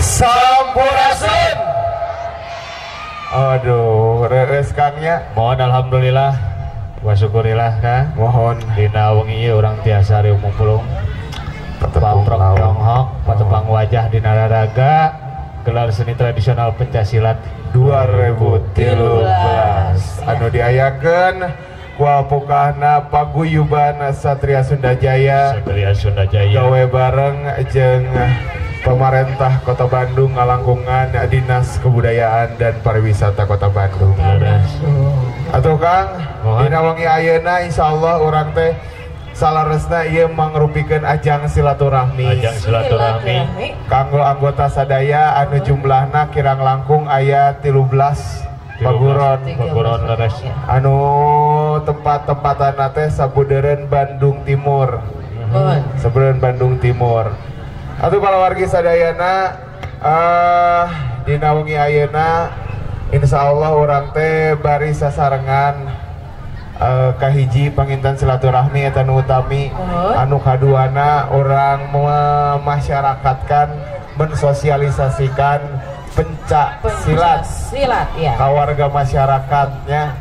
Sampurasun. Aduh, reus Kangnya. Mohon alhamdulillah wa syukurillah Kang. Mohon dina wengi ieu urang tiasa riung mupulung. Paprok Tiongkok, patepang wajah dina raraga gelar seni tradisional pencasilat 2013 anu diayakeun ku apukahna paguyuban Satria Sunda Jaya. Satria Sunda Jaya gawe bareng jeung pemerintah Kota Bandung ngalangkungan Dinas Kebudayaan dan Pariwisata Kota Bandung. Atuh Kang, dina wengi ayeuna insyaallah urang teh salaresna ieu mangrupikeun ajang silaturahmi. Ajang silaturahmi Kanggo anggota sadaya anu jumlahna kirang langkung aya 13 paguron leres. Anu tempat-tempatana teh sabudeureun Bandung Timur. Sabudeureun Bandung Timur. Atuh para wargi sadayana dina wengi ayeuna insyaallah urang teh bari sasarengan kahiji panginten silaturahmi eta nu utami. Anu kaduana orang memasyarakatkan mensosialisasikan pencak silat ya. ka warga masyarakatnya.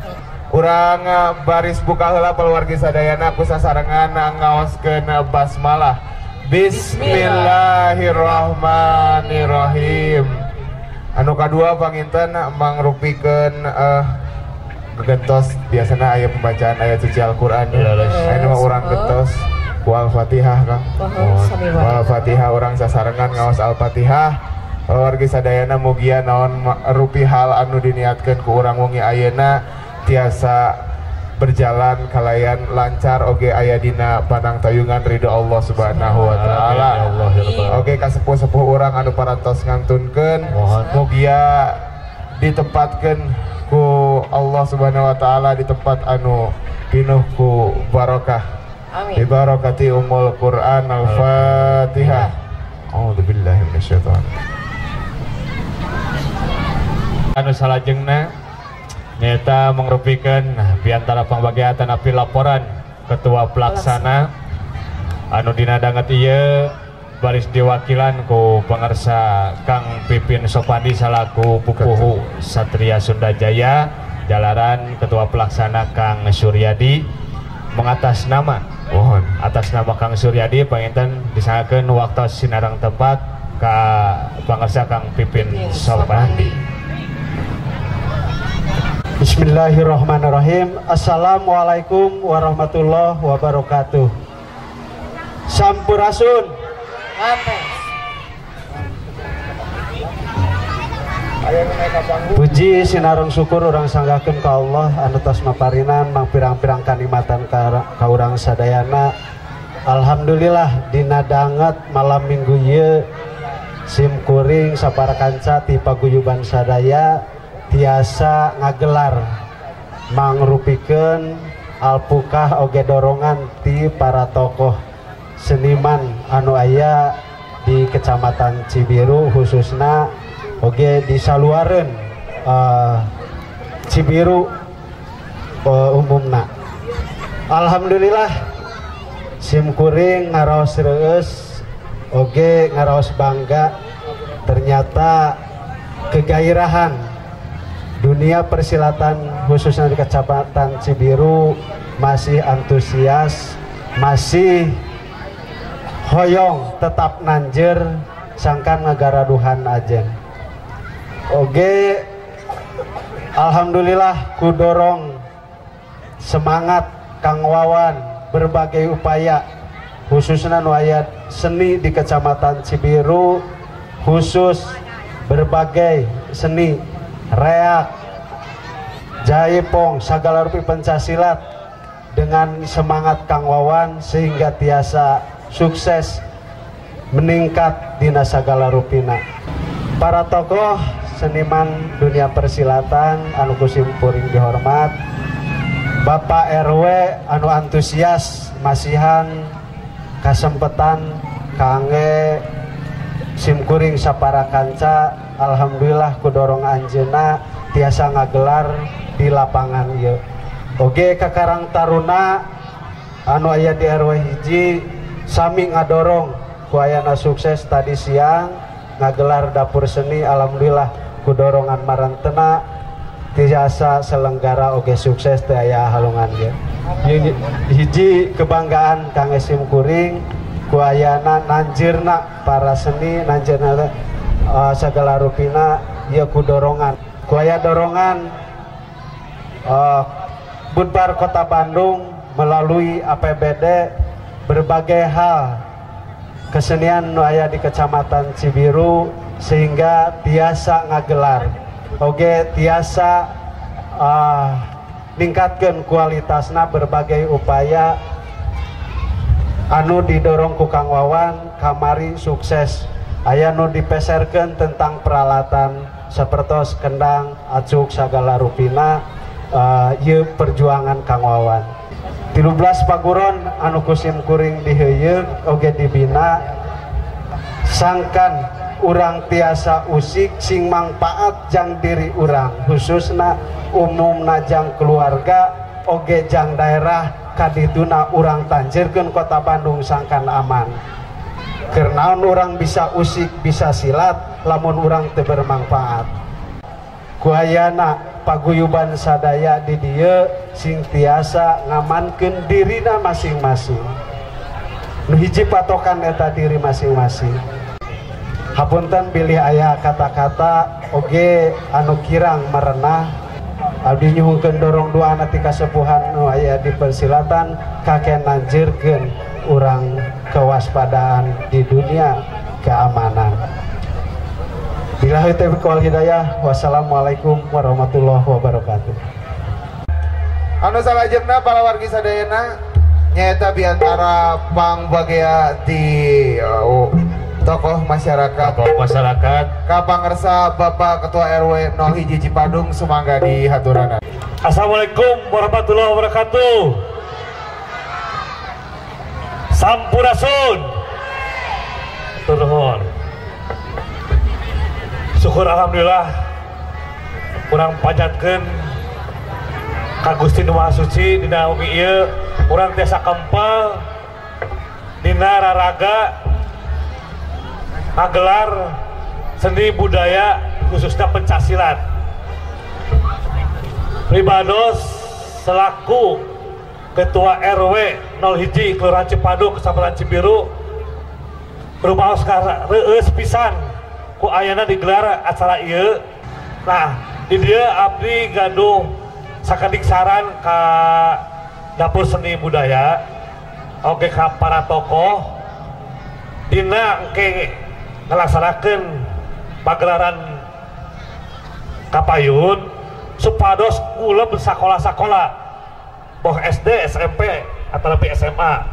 Urang baris buka heula paluargi sadayana ku sasarengan ngaoskeun basmalah. Bismillahirrahmanirrahim. Anu kadua panginten mangrupikeun gentos biasanya ayat pembacaan ayat suci Al-Quran. Ini mah orang gentos ku Al-Fatihah Kang. Al-Fatihah orang sasarengan ngaos Al-Fatihah. Wargi sadayana mugia naon rupi hal anu diniatkeun ku urang wengi ayeuna tiasa berjalan kalayan lancar oge aya dina pandang tayungan ridho Allah Subhanahu wa taala. Oge ka sepuh-sepuh urang anu parantos ngantunkeun mugia ditempatkeun ku Allah Subhanahu wa taala di tempat anu pinuh ku barokah. Amin. Bi barakati Ummul Quran Al-Fatihah. A'udzubillahi minasyaitonir. Anu salajengna nyata mangrupikeun piantara pangbagiatan api laporan ketua pelaksana anu dina danget ieu baris diwakilan ku pangarsa Kang Pipin Sopandi salaku pupuhu Satria Sunda Jaya, jalaran ketua pelaksana Kang Suryadi mengatas nama Kang Suryadi panginten disangakeun waktu sinarang tempat ka pangarsa Kang Pipin Sopandi. Bismillahirrahmanirrahim. Assalamualaikum warahmatullahi wabarakatuh. Sampurasun. Puji sinareng syukur urang sanggakeun ka Allah anu tos maparinan mang pirang-pirang kanikmatan ka urang sadayana. Alhamdulillah dina danget malam minggu ieu simkuring sapara kanca ti paguyuban sadaya tiasa ngagelar mangrupikeun alpukah oge dorongan ti para tokoh seniman anu aya di Kecamatan Cibiru khususna oge di saluareun Cibiru umumna. Alhamdulillah simkuring ngaraos reueus oge ngaraos bangga ternyata kegairahan dunia persilatan khususnya di Kecamatan Cibiru masih antusias, masih hoyong tetap nanjer sangkan ngagaraduhan ajen. Oge alhamdulillah kudorong semangat Kang Wawan berbagai upaya khususnya nu aya seni di Kecamatan Cibiru, khusus berbagai seni reak, jaipong, segala rupi pencasilat dengan semangat Kang Wawan sehingga tiasa sukses meningkat dina sagala rupina. Para tokoh seniman dunia persilatan anu kusimpuring dihormat, Bapak RW anu antusias masihan kasempetan kangge simkuring sapara kanca. Alhamdulillah kudorong anjeuna tiasa ngagelar di lapangan ieu. Oge kakarang taruna anu aya di RW hiji sami ngadorong ku ayana sukses tadi siang ngagelar dapur seni. Alhamdulillah ku dorongan marantena tiasa selenggara oge sukses teh aya halungan ge. Hiji kebanggaan Kang Esim Kuring ku ayana nanjirna para seni, nanjirna segala rupina ieu ku dorongan. Ku aya dorongan Budbar Kota Bandung melalui APBD berbagai hal kesenian nu aya di Kecamatan Cibiru sehingga tiasa ngagelar oge tiasa ningkatkeun kualitasna berbagai upaya anu didorong ku Kang Wawan kamari sukses. Aya nu dipeserkeun tentang peralatan sapertos kendang acuk sagala rupina ieu perjuangan Kang Wawan. 13 paguron anu kusim kuring diheuyeung oge dibina sangkan urang tiasa usik sing mangpaat jang diri urang khususna umumna jang keluarga oge jang daerah kadituna urang tanjirkeun Kota Bandung sangkan aman. Kernaon urang bisa usik bisa silat lamun urang teu bermanfaat. Kuayana paguyuban sadaya di dieu sing tiasa ngamankeun dirina masing-masing. Nu hiji patokan eta diri masing-masing. Hapunten bilih aya kata-kata oge anu kirang merenah. Abdi nyuhungkeun dorong doana ti kasepuhan nu aya di persilatan kaken nanjirkeun urang kewaspadaan di dunia keamanan. Billahi taufiq wal hidayah. Wassalamualaikum warahmatullahi wabarakatuh. Anu salajengna para wargi sadayana nyaeta biantara pangbagea ti tokoh masyarakat kapangersa Bapak Ketua RW 01 Cipadung sumangga di haturana. Assalamualaikum warahmatullahi wabarakatuh. Sampurasun. Turun. Syukur alhamdulillah urang panjatkeun ka Gusti Nu Maha Suci dina ugi ieu urang tiasa kempel dina raraga ngagelar seni budaya khususnya pencaksilat. Pribados selaku Ketua RW 01 Kelurahan Cipadung Kecamatan Cibiru berumaos kareueus pisan ku ayana digelar acara ieu. Nah, di dieu abdi gaduh sakadik saran ka dapur seni budaya oge ka para tokoh dina engke ngalaksanakeun pagelaran kapayun supados kula bersakola-sakola boh SD, SMP atau lebih SMA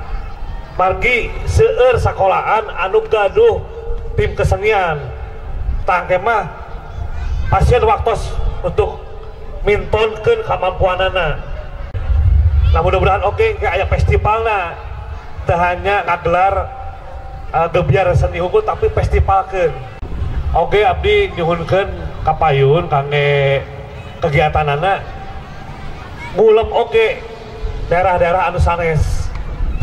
margi seueur sakolahan anu gaduh tim kesenian tangke mah pasien waktos untuk mintonkeun kemampuanana. Nah mudah-mudahan oke kayak festivalna teu hanya ngagelar gebiar seni hukum tapi festivalkeun. Oke abdi nyuhunkeun kapayun kangge kegiatanana ngulem oke daerah-daerah anu sanes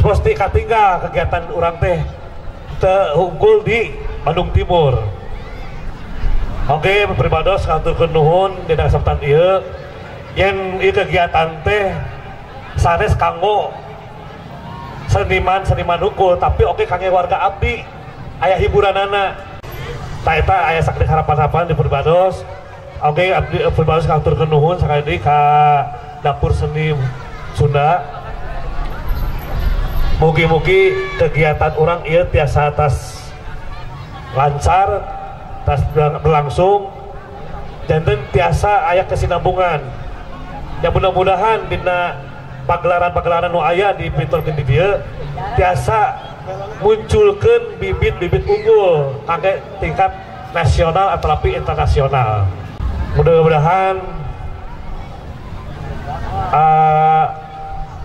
mesti katinggal kegiatan urang teh terunggul di Bandung Timur. Oke, pribados ngaturkeun nuhun dina kesempatan ieu yen ieu kegiatan teh sanes kanggo seniman hukul tapi oke kangge warga abdi aya hiburanana. Tah eta aya sakedik harapan-harapan di pribados. Oke, abdi pribados ngaturkeun nuhun sakali ka dapur seni Sunda. Mugi-mugi kegiatan orang ieu tiasa tas lancar, tas berlangsung, dan tiasa aya kesinambungan. Ya mudah-mudahan dina pagelaran-pagelaran nu aya di pinturkeun di dieu tiasa munculkeun bibit-bibit unggul kangge tingkat nasional atau lebih internasional. Mudah-mudahan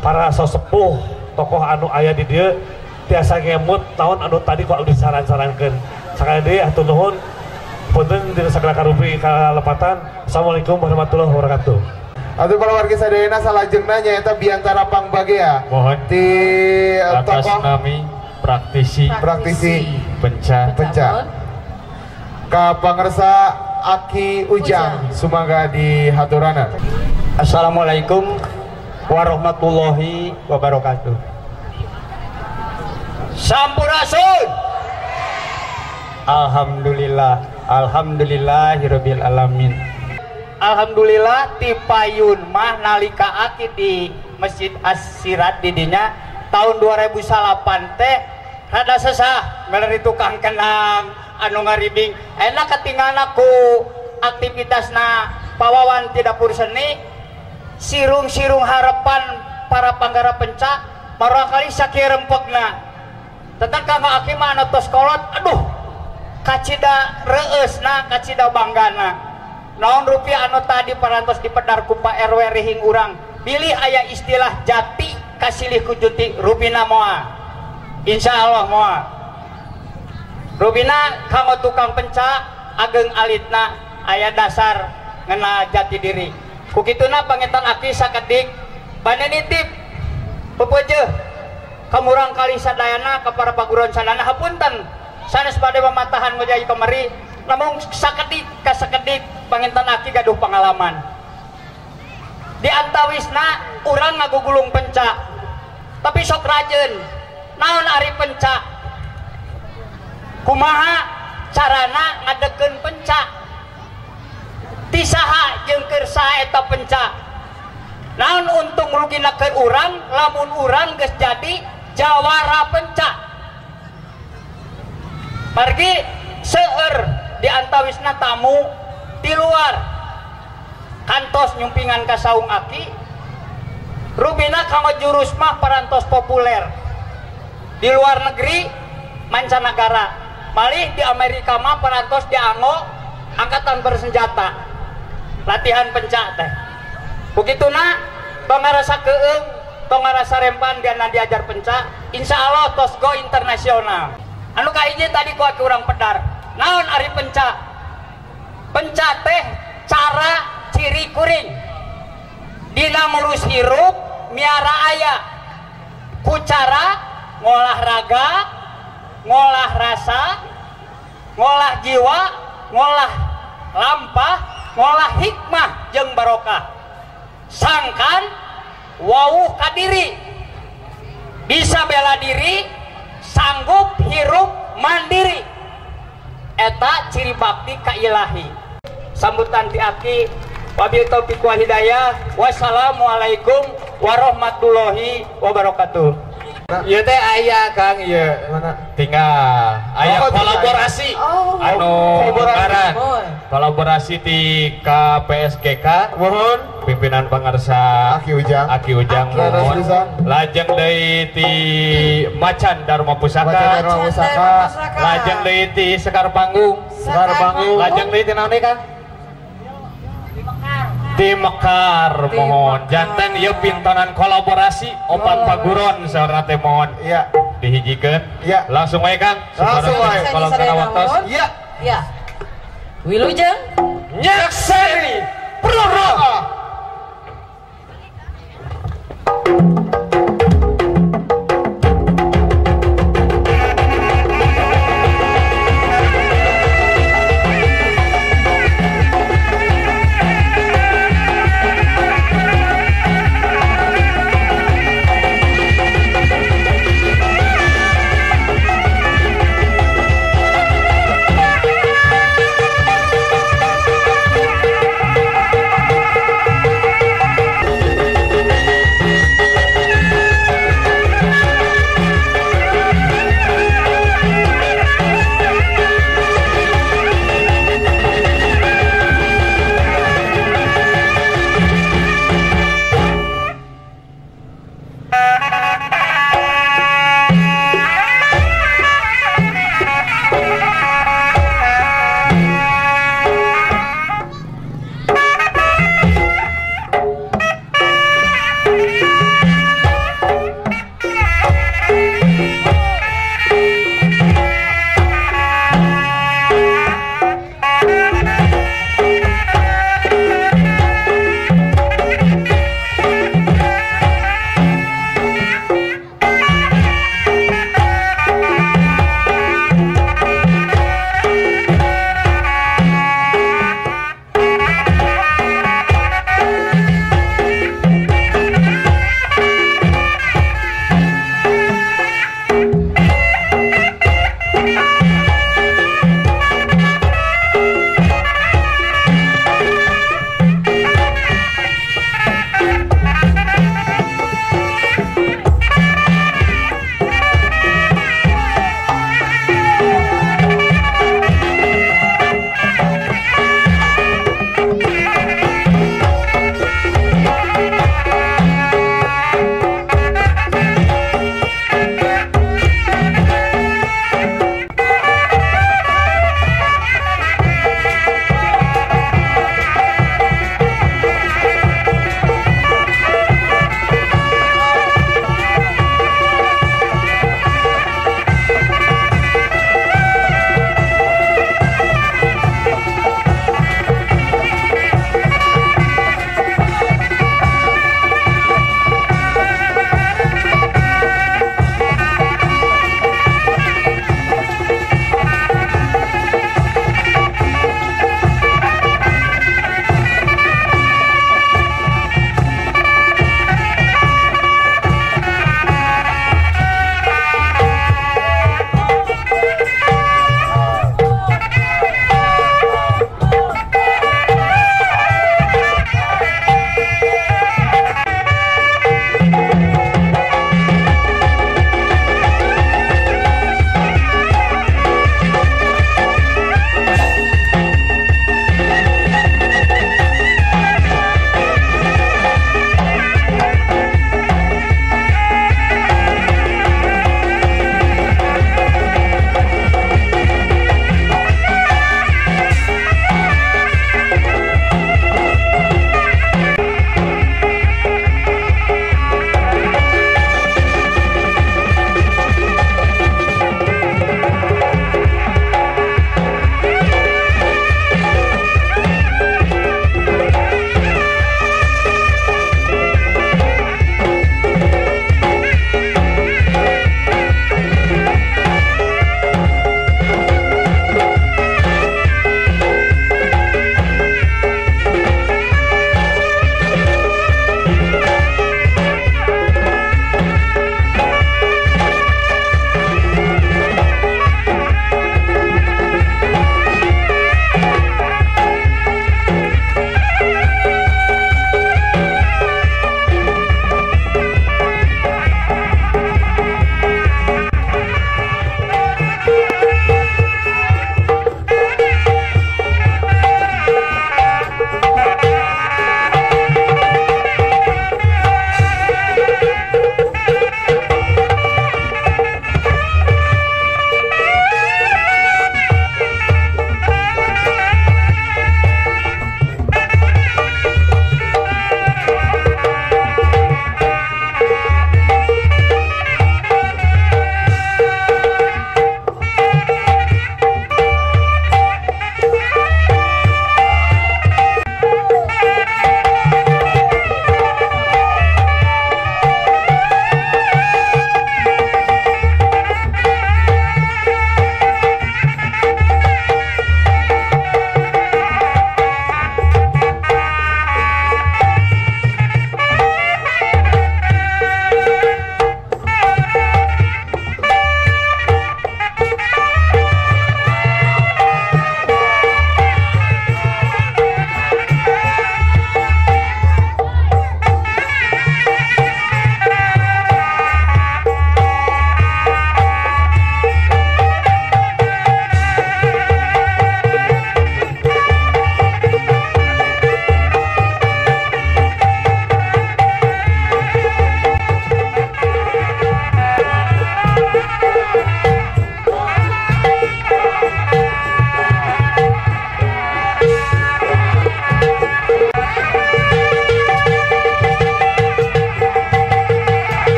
para sesepuh tokoh anu aya di dieu tiasa ngemut tahun anu tadi kok disaran-sarankeun. Sakali deui hatur nuhun. Punten dina sagala karupi kalepatan. Assalamualaikum warahmatullahi wabarakatuh. Atuh para wargi sadayana salajengna nyaeta biantara pangbagea mohon ti atas tokoh nami praktisi penca. ka pangersa Aki Ujang sumangga di haturana. Assalamualaikum warahmatullahi wabarakatuh. Sampurasun. Alhamdulillah, alhamdulillahirabbil alamin. Alhamdulillah ti payun mah nalika Aki di Masjid As-Sirat di dinya tahun 2008 teh rada sesah meleri tukang kenang anu ngaribing enak ketinggalan aku aktivitasna pawawan ti dapur seni sirung-sirung harapan para panggara penca barangkali sakieu rempegna tentang kanggo Aki mah anu tos kolot aduh kacida reueusna kacida banggana naon rupiah anu tadi parantos dipedar ku Pak RW rihing urang pilih aya istilah jati kasilih ku juti rupina moal insyaallah moal rupina kanggo tukang penca ageng alitna aya dasar ngena jati diri kukituna panginten Aki sakedik bane nitip pepeujeun kamurang kali sadayana ka para paguron sadana hapunten sanes bade pamatahan ngojai kamari namun sakedik ka sakedik panginten Aki gaduh pengalaman di antawisna urang ngagugulung penca tapi sok rajeun naon ari penca kumaha carana ngadekeun penca ti saha jeung keur saha eta penca naon untung rugina ke urang lamun urang geus jadi jawara penca margi seueur di antawisna tamu di luar kantos nyumpingan ka saung Aki rubina kanggo jurus mah parantos populer di luar negeri mancanagara malih di Amerika mah parantos dianggo angkatan bersenjata latihan penca teh begituna tong ngarasa keung tong ngarasa rempan diana diajar penca insyaallah tos go internasional anu kahiji tadi ku Aki urang pedar naon ari penca penca teh cara ciri kuring dina ngurus hirup miara aya ku cara ngolah raga ngolah rasa ngolah jiwa ngolah lampah ngolah hikmah jeung barokah sangkan wawuh kadiri bisa bela diri sanggup hirup mandiri eta ciri bakti ka ilahi sambutan ti Aki wabil taufiq wal hidayah wassalamualaikum warahmatullahi wabarakatuh. Ieu teh aya Kang ieu mana tinggal aya kolaborasi anu ngaran kolaborasi ti KPSGK mohon pimpinan pangarsa Aki Ujang mohon lajeng deui ti Macan Dharma Pusaka lajeng deui ti Sekar Panggung lajeng deui ti naon Kang di Mekar mohon janten ieu pintonan kolaborasi opat paguron saurna teh mohon iya dihijikeun iya langsung wae Kang langsung wae kalau kana waktos iya ya wilujeng nyaksani proro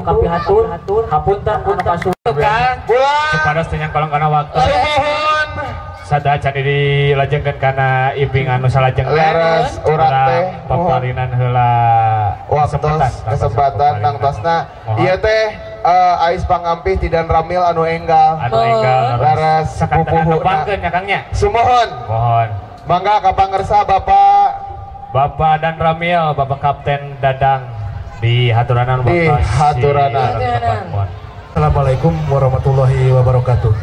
kapihatur hapunten anu kasukan Cipadas teh nyangkolong kana waktu sadacan dilajengkeun kana ibing anu salajeng leres urang teh paparinan heula kesempatan nangtosna ieu teh ais pangampih Tidan Ramil anu enggal leres sepupuhna nya Kangnya sumohon mohon mangga kapangersa Bapak dan Ramil Bapak Kapten Dadang di haturanan di haturanan. Assalamualaikum warahmatullahi wabarakatuh.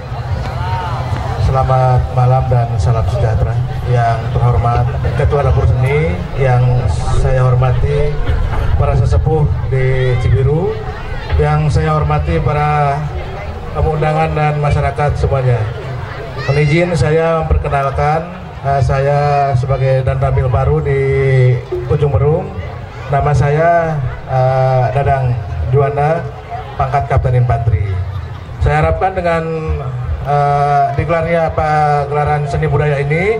Selamat malam dan salam sejahtera. Yang terhormat Ketua Dapur Seni, yang saya hormati para sesepuh di Cibiru, yang saya hormati para tamu undangan dan masyarakat semuanya. Mohon izin saya memperkenalkan, saya sebagai Danramil baru di Ujung Berung. Nama saya Dadang Juwana, pangkat Kapten Infanteri. Saya harapkan dengan digelarnya gelaran seni budaya ini,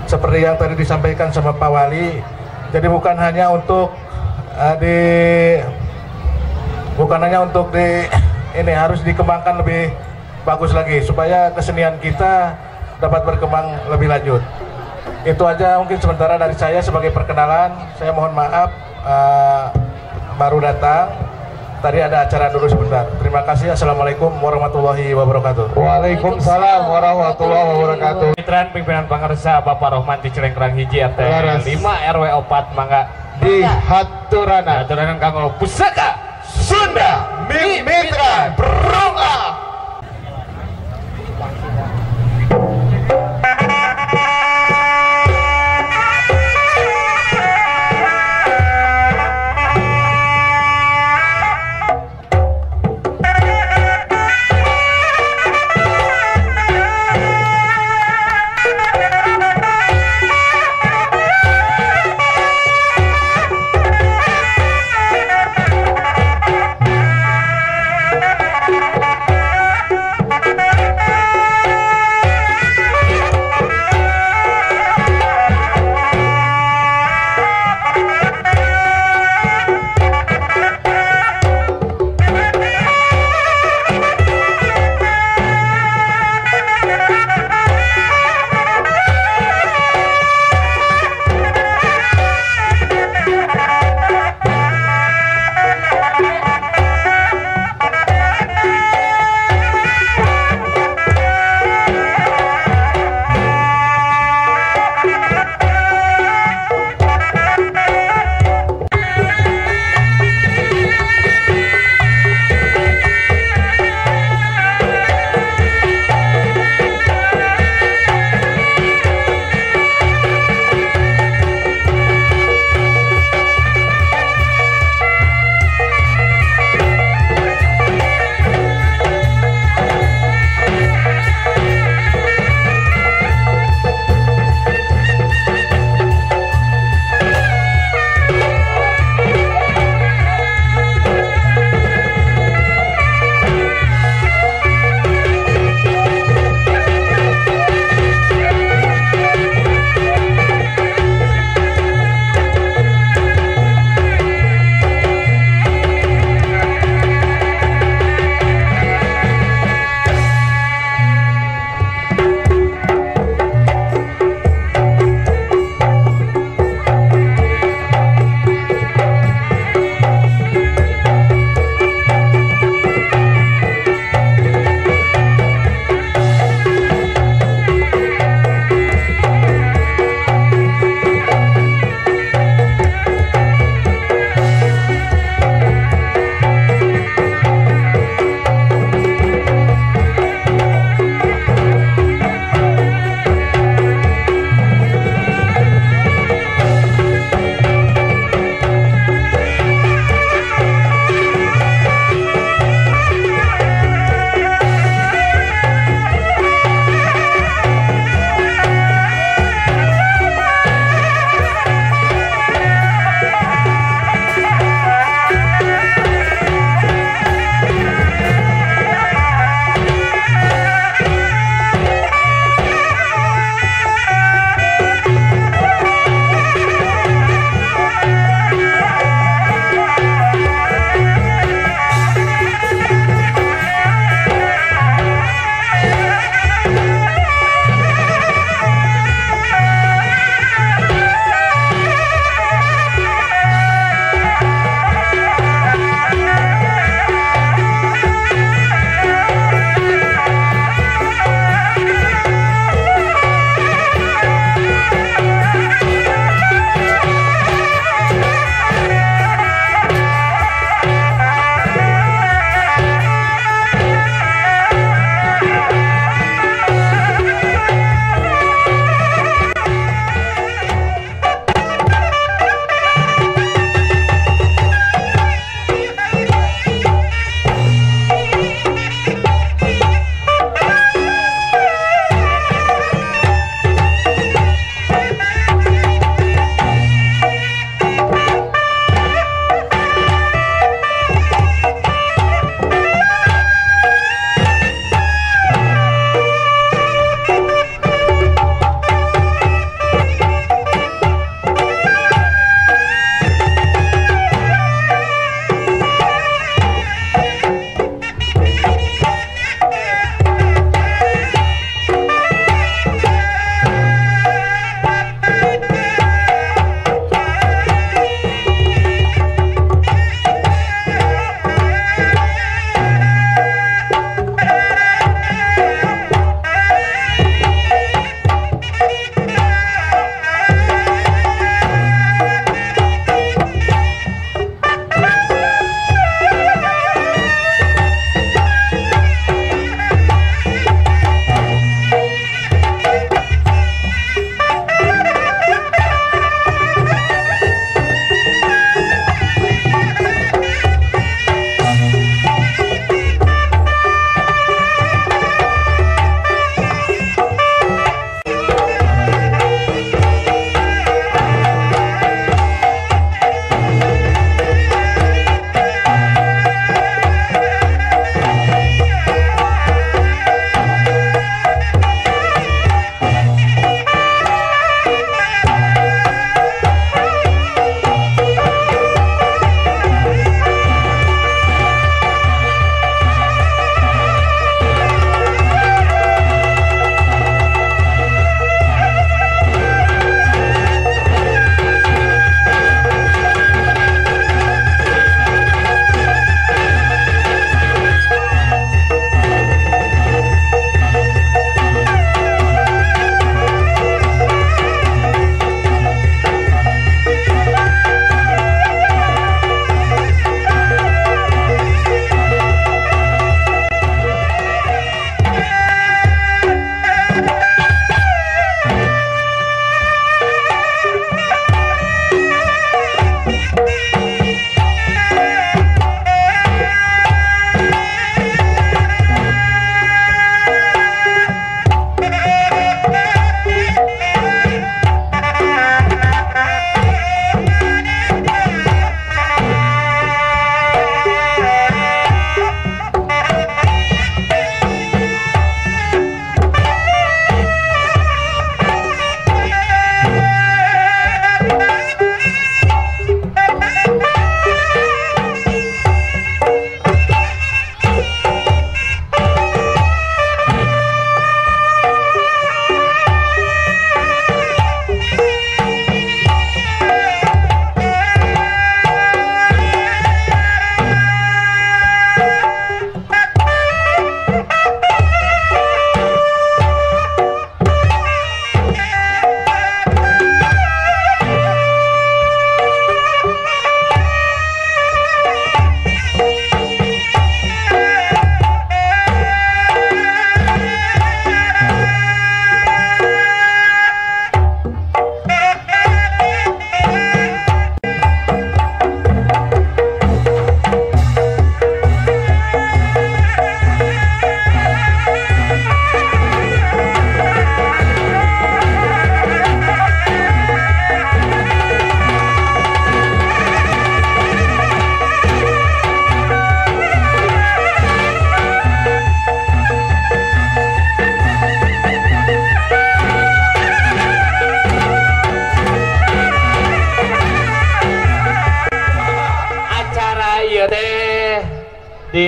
seperti yang tadi disampaikan sama Pak Wali, jadi bukan hanya untuk ini harus dikembangkan lebih bagus lagi supaya kesenian kita dapat berkembang lebih lanjut. Itu aja mungkin sementara dari saya sebagai perkenalan. Saya mohon maaf baru datang. Tadi ada acara dulu sebentar. Terima kasih. Assalamualaikum warahmatullahi wabarakatuh. Waalaikumsalam warahmatullahi wabarakatuh. Mitran pimpinan pangarsa Bapak Rohman di Cilengkrang hiji RT 5 RW 4 mangga di haturanan. Haturanan kanggo pusaka Sunda Mitra Berunga.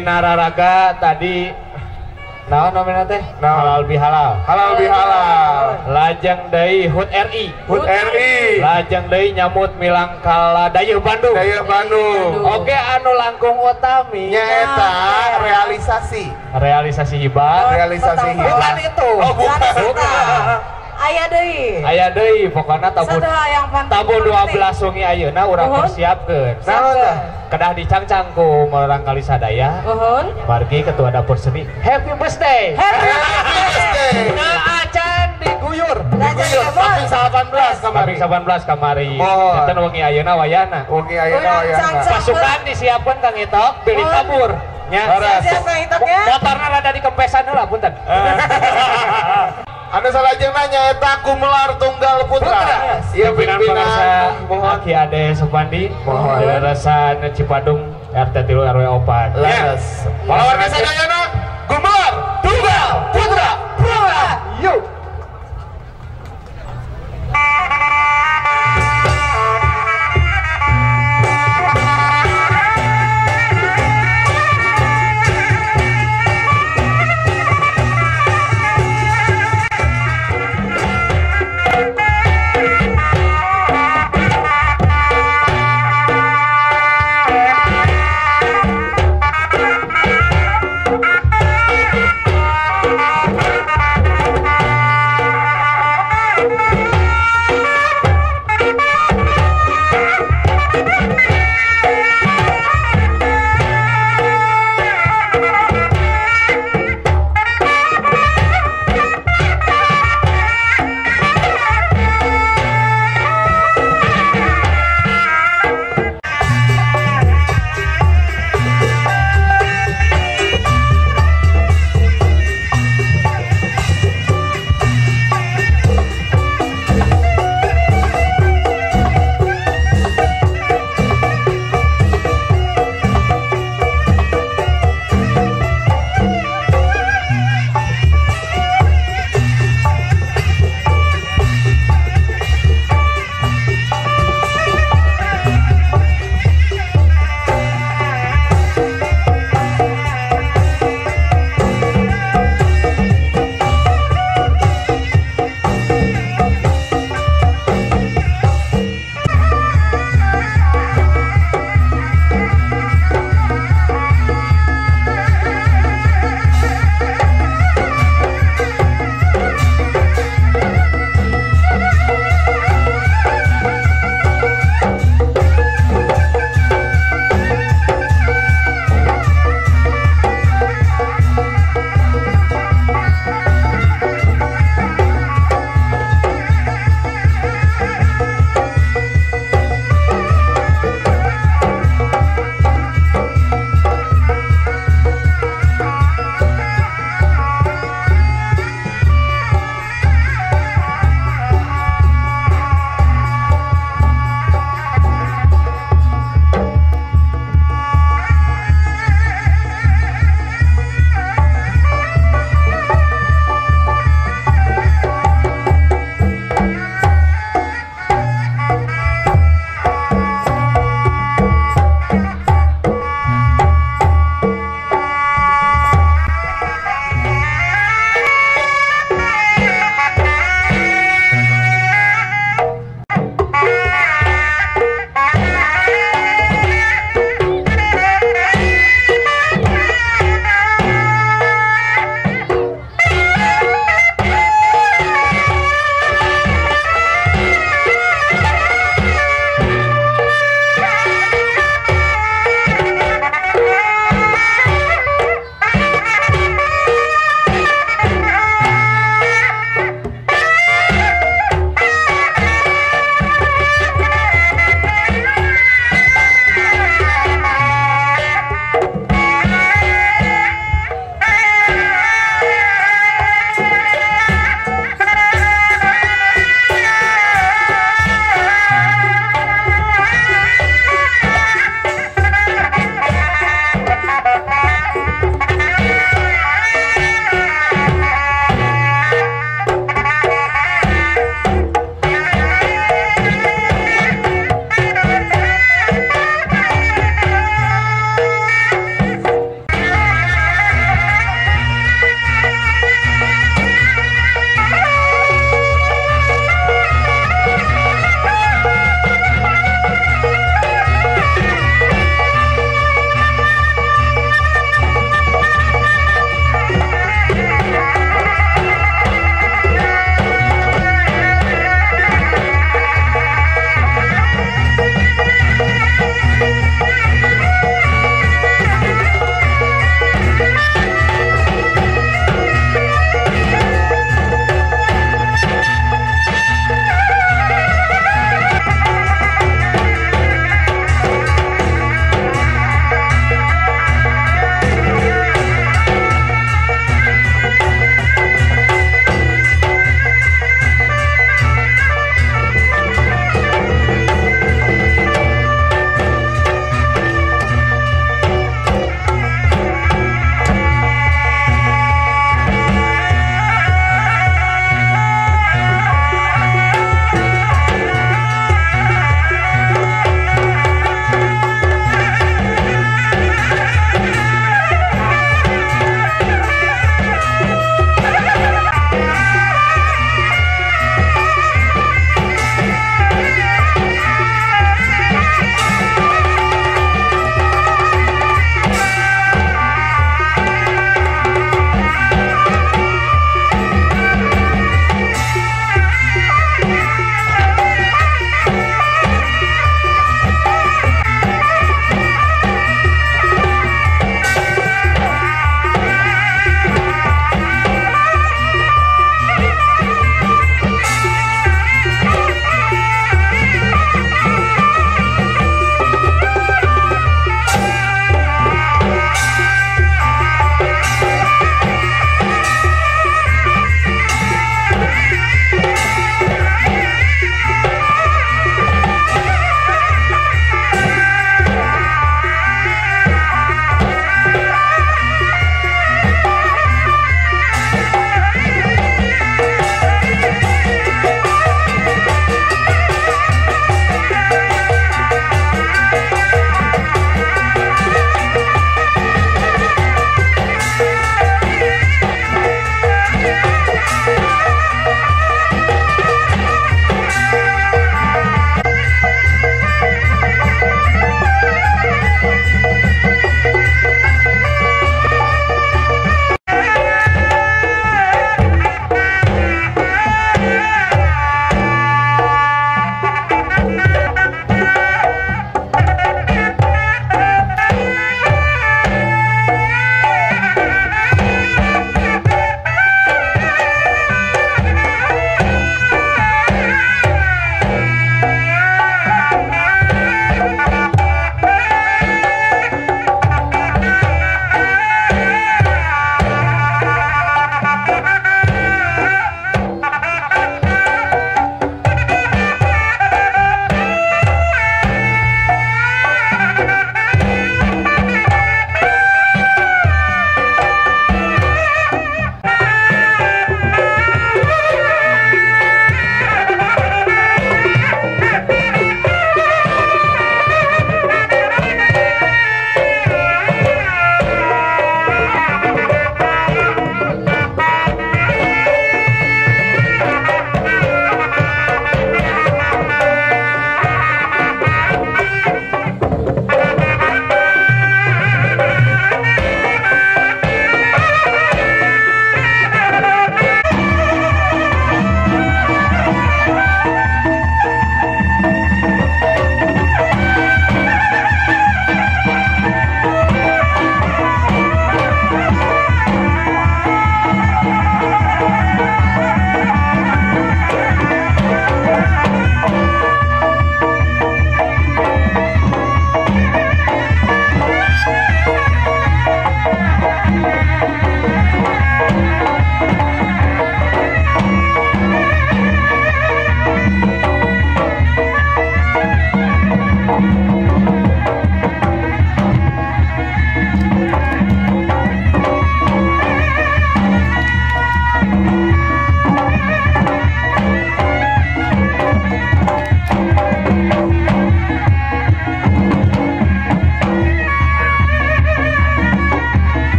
Nararaga tadi naon nominal teh? Halal bihalal. Halal bihalal. Lajang deui HUT RI. HUT RI. Lajang deui nyamut Milangkala Dayeuh Bandung. Dayeuh Bandung. Oke anu langkung utami nyaeta realisasi hibah. Realisasi hibah. Bukan itu. Oh bukan. Aya deui pokona tabun tabun 12 sungi ayeuna urang persiapkeun. Kedah dicangcang ku Marangkali Sadaya. Margi ketua dapur seni. Happy birthday. Acan diguyur. Samping 18 kamari. Enten wengi ayeuna wayana. Pasukan disiapkeun Kang Itok beli tabur. Nya. Motorna rada dikempesan heula punten. Anda salah jeung nanya eta Gumelar Tunggal Putra. Iya pimpinan mohon Ki Ade Supandi. Mohon rasa Cipadung RT 3 RW 4. Leres. Para warga sadayana Gumelar Tunggal Putra. Yuk.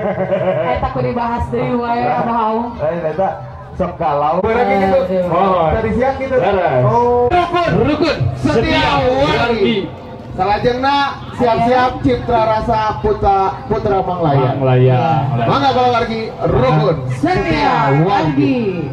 Eta kudu dibahas deui wae Abah Aung. Eta sok galau. Berarti gitu. Tadi siang gitu. Oh. Rukun setia wargi. Salajengna siap-siap Citra Rasa Putra Manglaya. Mangga kalau wargi rukun Setia wargi.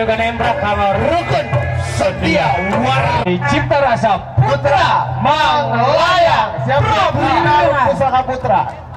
juga nembrak kalau rukun setia wargi Cipta Rasa Putra Manglayang. Siapa Pusaka Putra?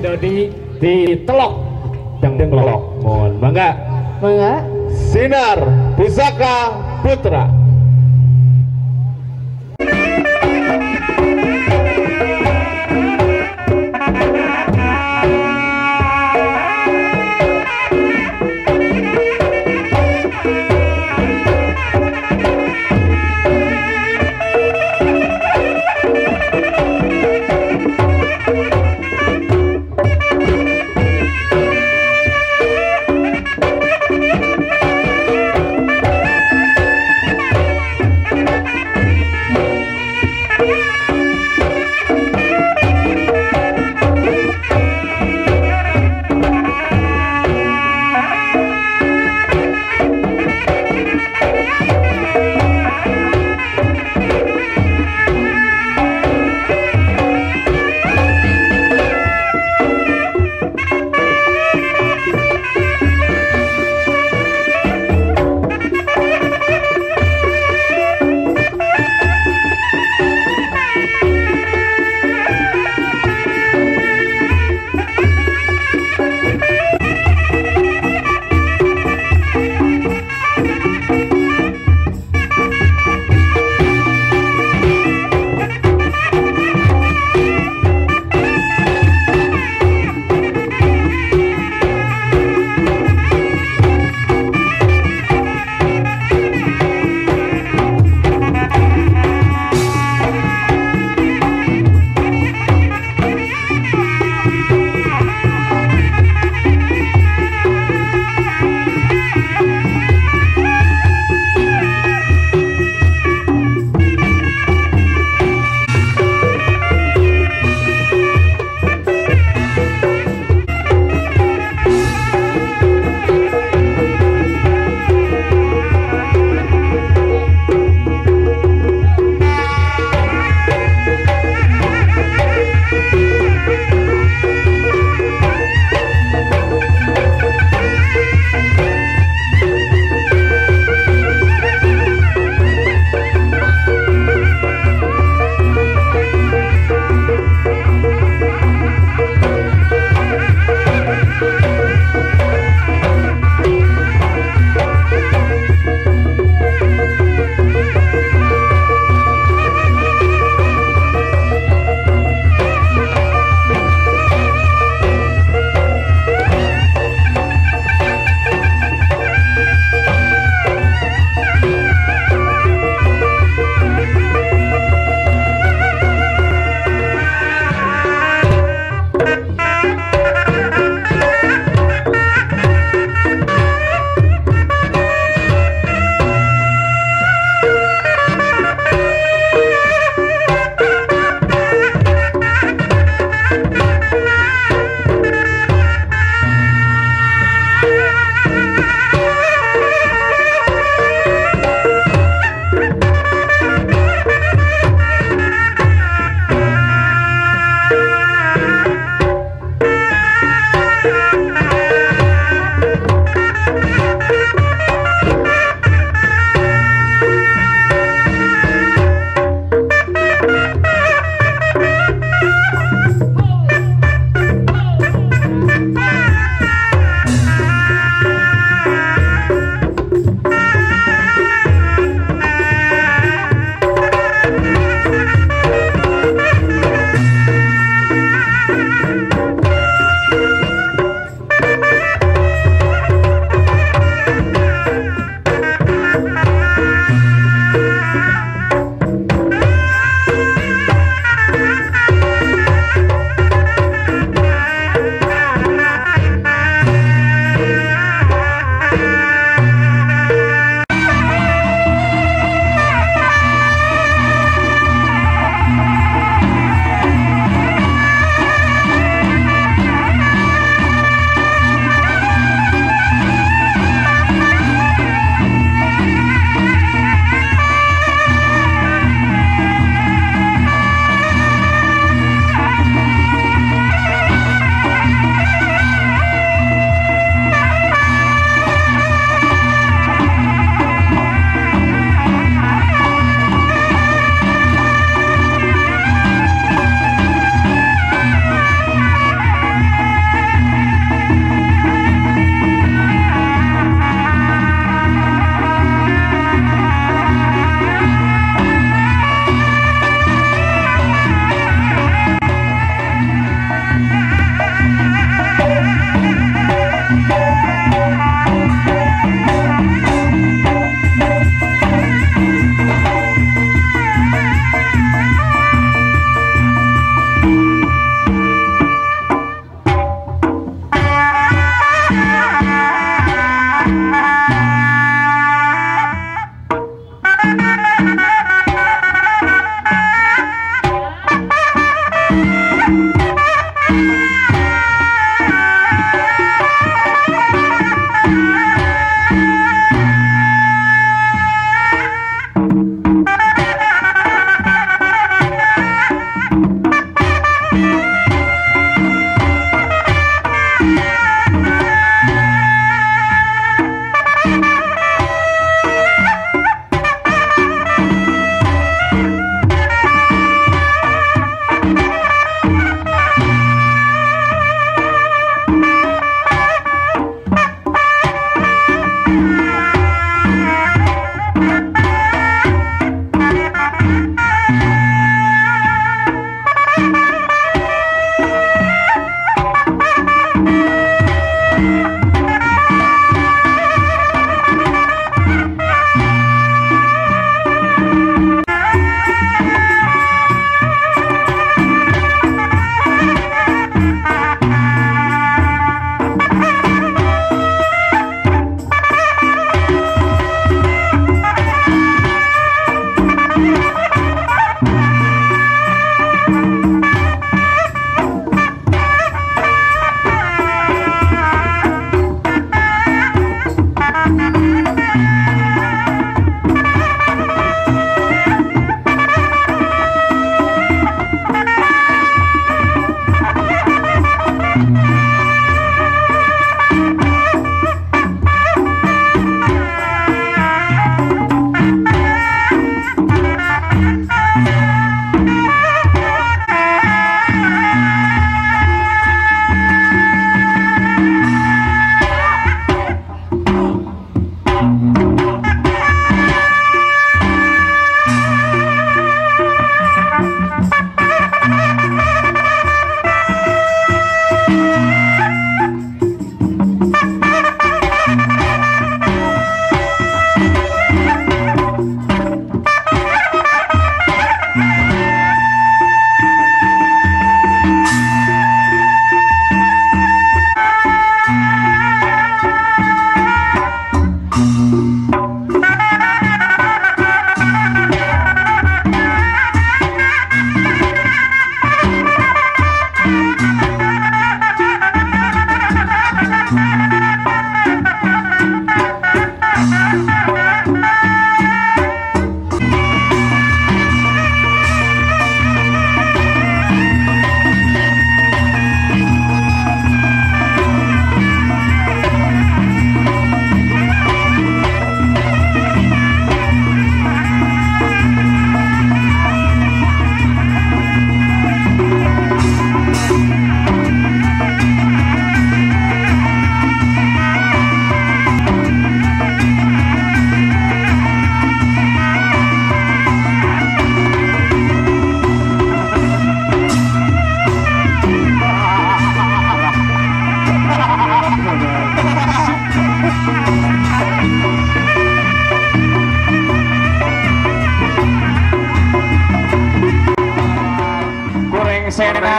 Dodi di Telok Dengklok. Mohon mangga. Mangga. Sinar Pusaka Putra.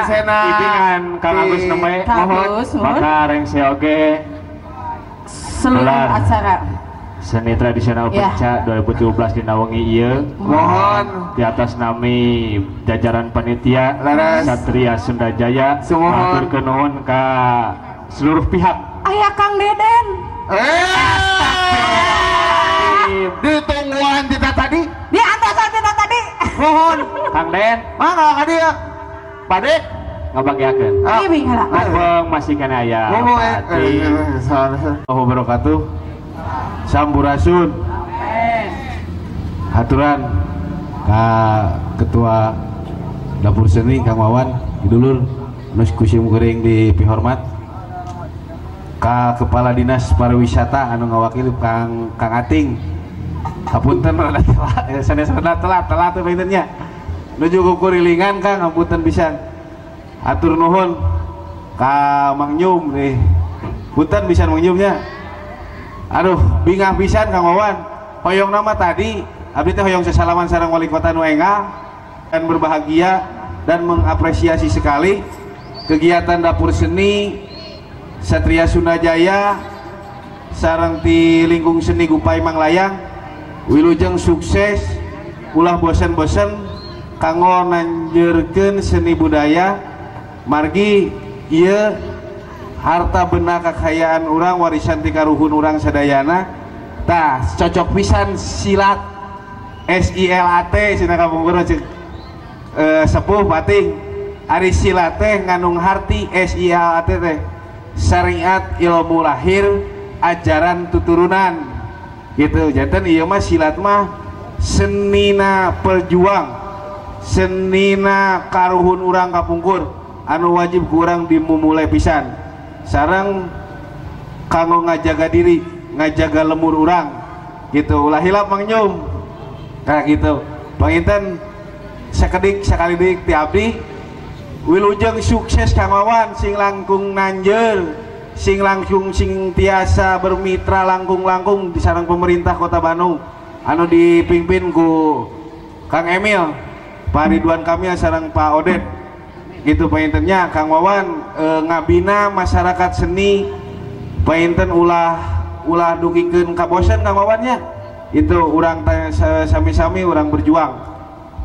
ibingan Kang Agus Neme mohon maka rengse oge seluruh acara seni tradisional Penca 2017 di Nawangi ieu mohon di atas nami jajaran panitia Satria Sunda Jaya maturkeun nuhun ka seluruh pihak. Aya Kang Deden ditungguan kita tadi di antosan kita tadi mohon Kang Den mana ka dia pade ngabagiakeun abang masih kana aya Allahu barakatuh sampurasun haturan ka ketua dapur seni Kang Wawan dulur nus kusim goreng di pihormat ka kepala dinas pariwisata anu ngawakil Kang Ating hapunten rada telat teh pintennya nuju kurilingan Kang hapunten pisan atur nuhun ka Mang Nyum nih punten pisan Mang Nyumnya aduh bingah pisan Kang Wawan hoyong nama tadi abdi teh hoyong sesalaman sareng wali kota nu engal dan berbahagia dan mengapresiasi sekali kegiatan dapur seni Satria Sunda Jaya sareng ti lingkung seni Gupai Manglayang wilujeng sukses ulah bosen-bosen kanggo nanjeurkeun seni budaya margi ieu harta benda kekayaan urang warisan ti karuhun urang sadayana tah cocok pisan silat SILAT cenah kapungkur ceuk sepuh pating ari silat teh ngandung harti SILAT teh syariat ilmu lahir ajaran tuturunan gitu janten ieu mah silat mah senina perjuang senina karuhun urang kapungkur anu wajib kurang dimumule pisan sareng kanggo ngajaga diri ngajaga lemur urang gitu ulah hilap Mang Nyum kayak gitu panginten sakedik sakali dik ti abdi wilujeng sukses Kang Wawan sing langkung nanjeur sing langsung sing tiasa bermitra langkung-langkung di sareng pemerintah Kota Bandung anu dipimpin ku Kang Emil Pak Ridwan Kamil sareng Pak Odet gitu paintennya Kang Wawan ngabina masyarakat seni painten ulah dugikeun ka bosen Kang Wawannya itu urang sami-sami urang berjuang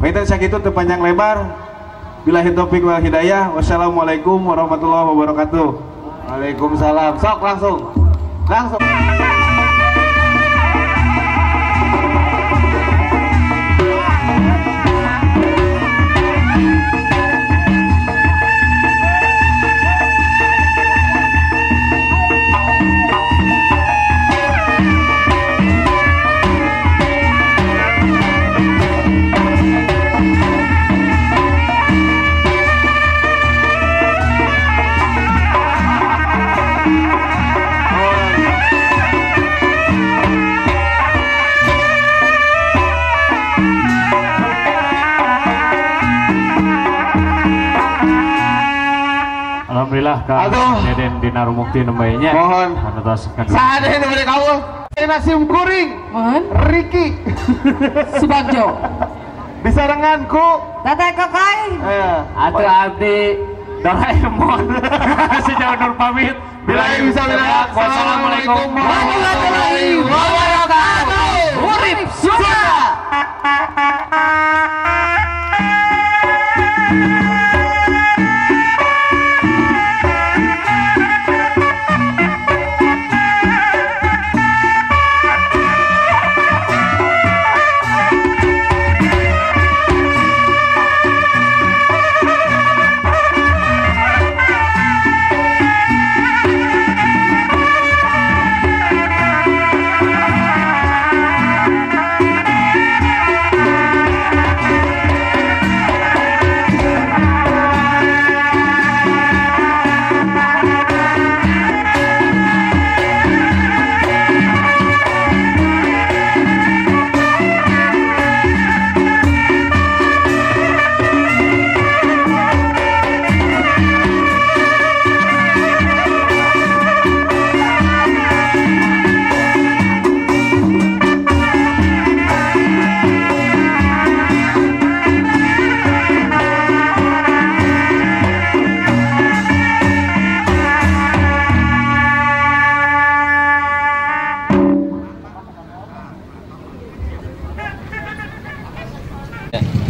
painten sakitu teu panjang lebar billahi taufik wal hidayah wassalamualaikum warahmatullahi wabarakatuh. Waalaikumsalam sok langsung Alhamdulillah Kang Deden Dinar Mukti nembaynya mohon sadeh nu bade kaul nasi kuring mohon Riki Subagjo disarengan ku Teteh Kokai atuh abdi Doraemon sejauh nur pamit billahi bismillah wassalamualaikum warahmatullahi wabarakatuh urip Sunda. Ya.